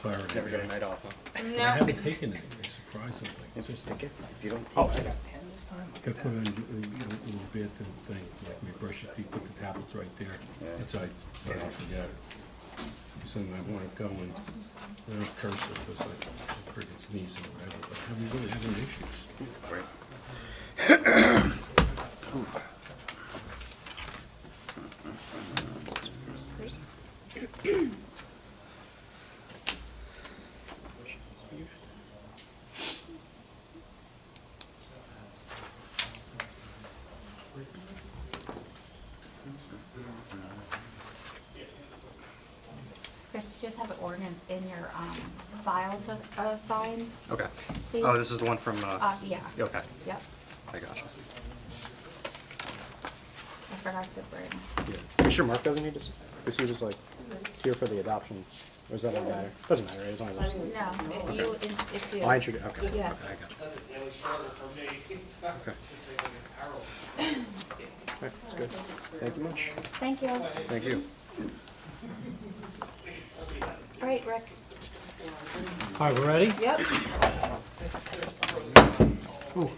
clarity. Never get a night off, huh? And I No. haven't taken anything, surprisingly. It's just, If you don't Oh, take I it, got a pen this time? gotta put it in a little bit and thing, like when you brush your teeth, put the tablets right there. Yeah. That's how I don't forget it. Something I wanna go and, I don't curse it, because I freaking sneeze or whatever, but I haven't really had any issues. right? Chris, you just have an ordinance in your file to sign, Okay. please. Oh, this is the one from, Yeah. okay, Yep. I gotcha. I forgot to bring. Yeah. You sure Mark doesn't need to, is he just like here for the adoption? Or does that not matter? Doesn't matter, right? As long as it's- No, if you. Oh, I introduced, okay. Yeah. Okay, I gotcha. That's a daily struggle for me. Okay. It's like an arrow. Okay, that's good. Thank you much. Thank you. All Thank you. right, Rick. All right, we're ready? Yep. Ooh.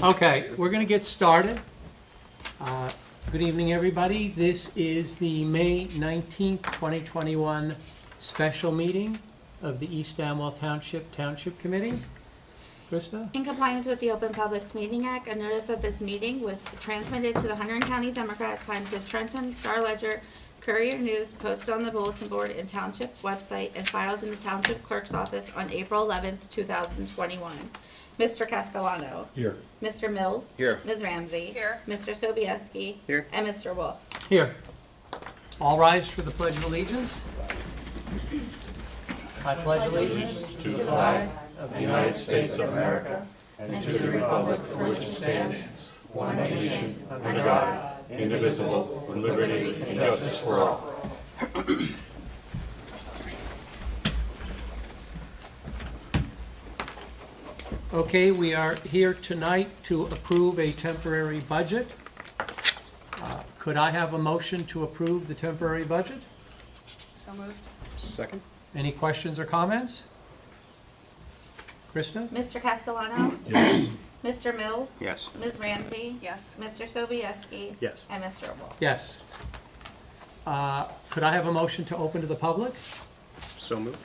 Okay, we're going to get started. Good evening, everybody. This is the May 19th, 2021 special meeting of the East Amwell Township Committee. Krista? In compliance with the Open Publics Meeting Act, a notice of this meeting was transmitted to the Hunterdon County Democrat, Times of Trenton, Star Ledger, Courier News, posted on the bulletin board and township website, and filed in the township clerk's office on April 11th, 2021. Mr. Castellano. Here. Mr. Mills. Here. Ms. Ramsey. Here. Mr. Sobieski. Here. And Mr. Wolf. Here. All rise for the Pledge of Allegiance. I pledge allegiance to the flag of the United States of America and to the republic for which it stands, one nation, under God, indivisible, with liberty and justice for all. Okay, we are here tonight to approve a temporary budget. Could I have a motion to approve the temporary budget? So moved. Second? Any questions or comments? Krista? Mr. Castellano. Yes. Mr. Mills. Yes. Ms. Ramsey. Yes. Mr. Sobieski. Yes. And Mr. Wolf. Yes. Could I have a motion to open to the public? So moved?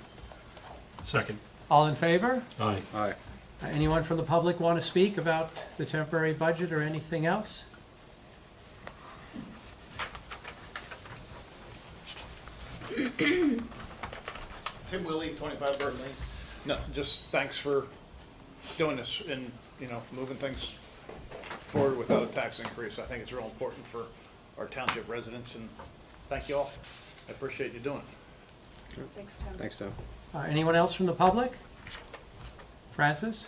Second. All in favor? Aye. Aye. Anyone from the public want to speak about the temporary budget or anything else? Tim Willie, 25 Burton Lane. No, just thanks for doing this and, moving things forward without a tax increase. I think it's real important for our township residents, and thank you all. I appreciate you doing it. Thanks, Tim. Thanks, Tim. Anyone else from the public? Francis?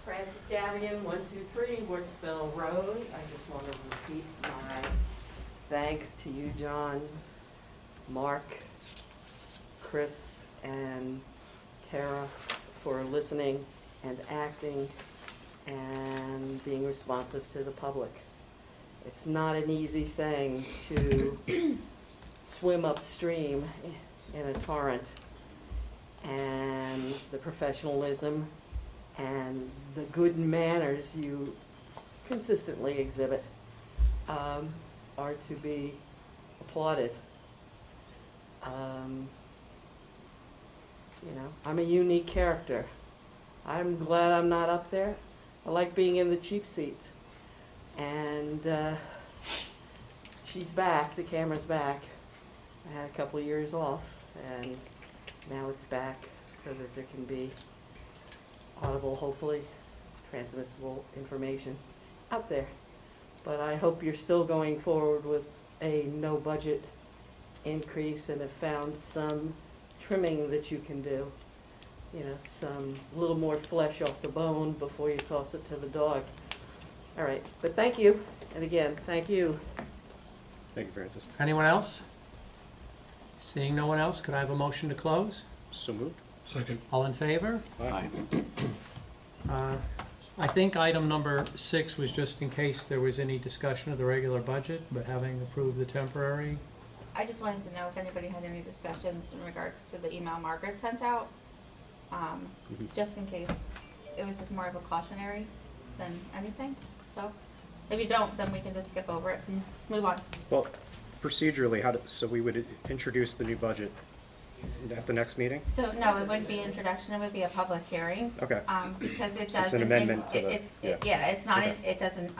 Francis Gavigan, 123 Wardsville Road. I just want to repeat my thanks to you, John, Mark, Chris, and Tara for listening and acting and being responsive to the public. It's not an easy thing to swim upstream in a torrent, and the professionalism and the good manners you consistently exhibit are to be applauded. I'm a unique character. I'm glad I'm not up there. I like being in the cheap seat. And she's back, the camera's back. I had a couple of years off, and now it's back so that there can be audible, hopefully, transmissible information out there. But I hope you're still going forward with a no budget increase and have found some trimming that you can do. Some little more flesh off the bone before you toss it to the dog. All right, but thank you. And again, thank you. Thank you, Francis. Anyone else? Seeing no one else, could I have a motion to close? So moved? Second. All in favor? Aye. I think item number 6 was just in case there was any discussion of the regular budget, but having approved the temporary. I just wanted to know if anybody had any discussions in regards to the email Margaret sent out. Just in case, it was just more of a cautionary than anything, so. If you don't, then we can just skip over it and move on. Well, procedurally, so we would introduce the new budget at the next meeting? So, no, it wouldn't be introduction, it would be a public hearing. Okay. Because it So it's doesn't. an amendment to the- Yeah, it's not, Okay. it doesn't,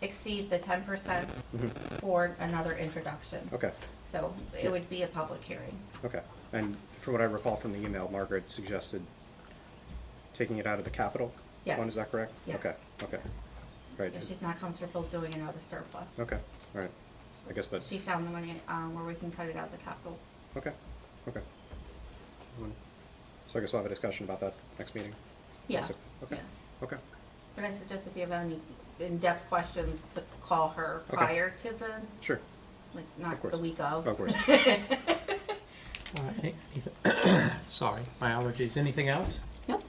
exceed the 10% for another introduction. Okay, So it would be a public hearing. okay. And from what I recall from the email, Margaret suggested taking it out of the capital Yes. one, is that correct? Yes. Okay, okay. Right, If she's not comfortable doing it out of surplus. okay, all right. I guess that's, She found the money, where we can cut it out of the capital. okay, okay. So I guess we'll have a discussion about that next meeting? Yeah, Okay, yeah. okay, But I suggest if you have any in-depth questions to call her Okay. prior to the, sure, like, Of not course. the week of. of course. Sorry, my allergies. Anything else? Nope.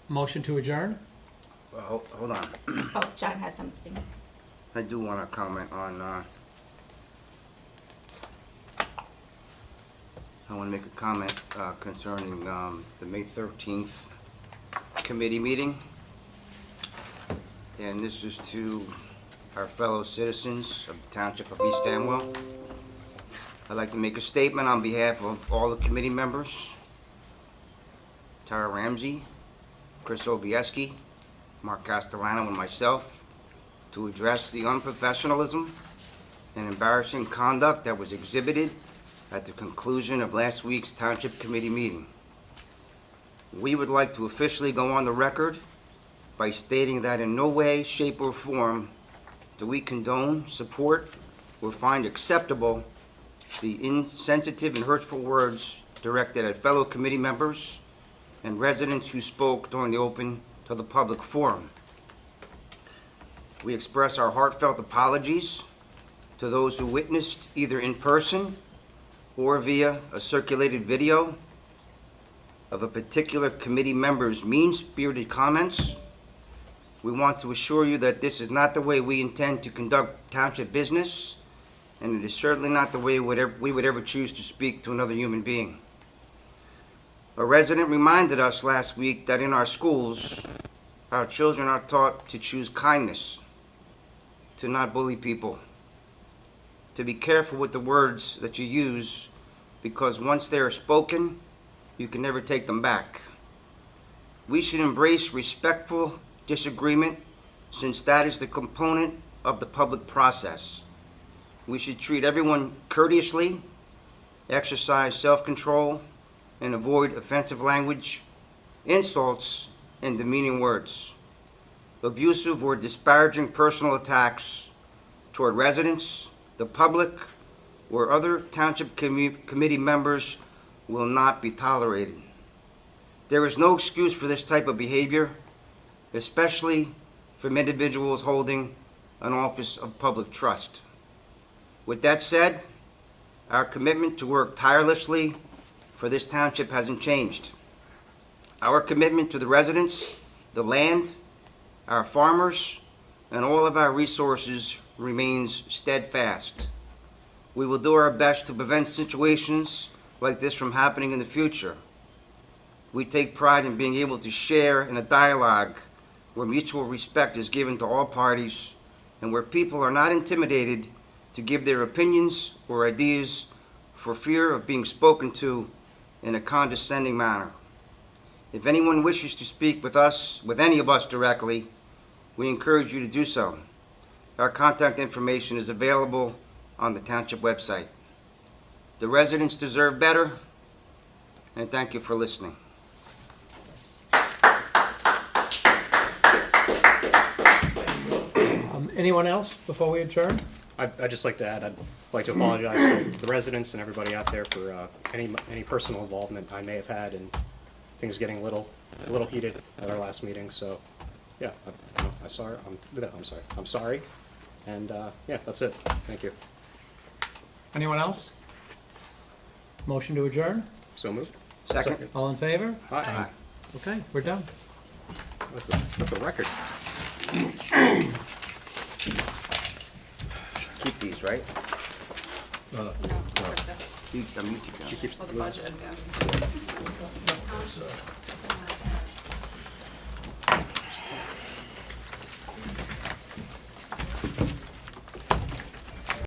Motion to adjourn? Well, hold on. Oh, John has something. I do want to comment on, I want to make a comment concerning the May 13th committee meeting. And this is to our fellow citizens of the Township of East Amwell. I'd like to make a statement on behalf of all the committee members. Tara Ramsey, Chris Obieski, Mark Castellano, and myself, to address the unprofessionalism and embarrassing conduct that was exhibited at the conclusion of last week's Township Committee meeting. We would like to officially go on the record by stating that in no way, shape, or form do we condone, support, or find acceptable the insensitive and hurtful words directed at fellow committee members and residents who spoke during the open to the public forum. We express our heartfelt apologies to those who witnessed either in person or via a circulated video of a particular committee member's mean-spirited comments. We want to assure you that this is not the way we intend to conduct township business, and it is certainly not the way we would ever choose to speak to another human being. A resident reminded us last week that in our schools, our children are taught to choose kindness, to not bully people, to be careful with the words that you use, because once they are spoken, you can never take them back. We should embrace respectful disagreement, since that is the component of the public process. We should treat everyone courteously, exercise self-control, and avoid offensive language, insults, and demeaning words. Abusive or disparaging personal attacks toward residents, the public, or other township committee members will not be tolerated. There is no excuse for this type of behavior, especially from individuals holding an office of public trust. With that said, our commitment to work tirelessly for this township hasn't changed. Our commitment to the residents, the land, our farmers, and all of our resources remains steadfast. We will do our best to prevent situations like this from happening in the future. We take pride in being able to share in a dialogue where mutual respect is given to all parties and where people are not intimidated to give their opinions or ideas for fear of being spoken to in a condescending manner. If anyone wishes to speak with us, with any of us directly, we encourage you to do so. Our contact information is available on the township website. The residents deserve better, and thank you for listening. Anyone else before we adjourn? I'd just like to add, I'd like to apologize to the residents and everybody out there for any personal involvement I may have had in things getting a little heated at our last meeting. So, yeah, I'm sorry, and yeah, that's it. Thank you. Anyone else? Motion to adjourn? So moved. Second. All in favor? Aye. Okay, we're done. That's a record. Keep these, right? No. You keep them. She keeps For the budget, yeah.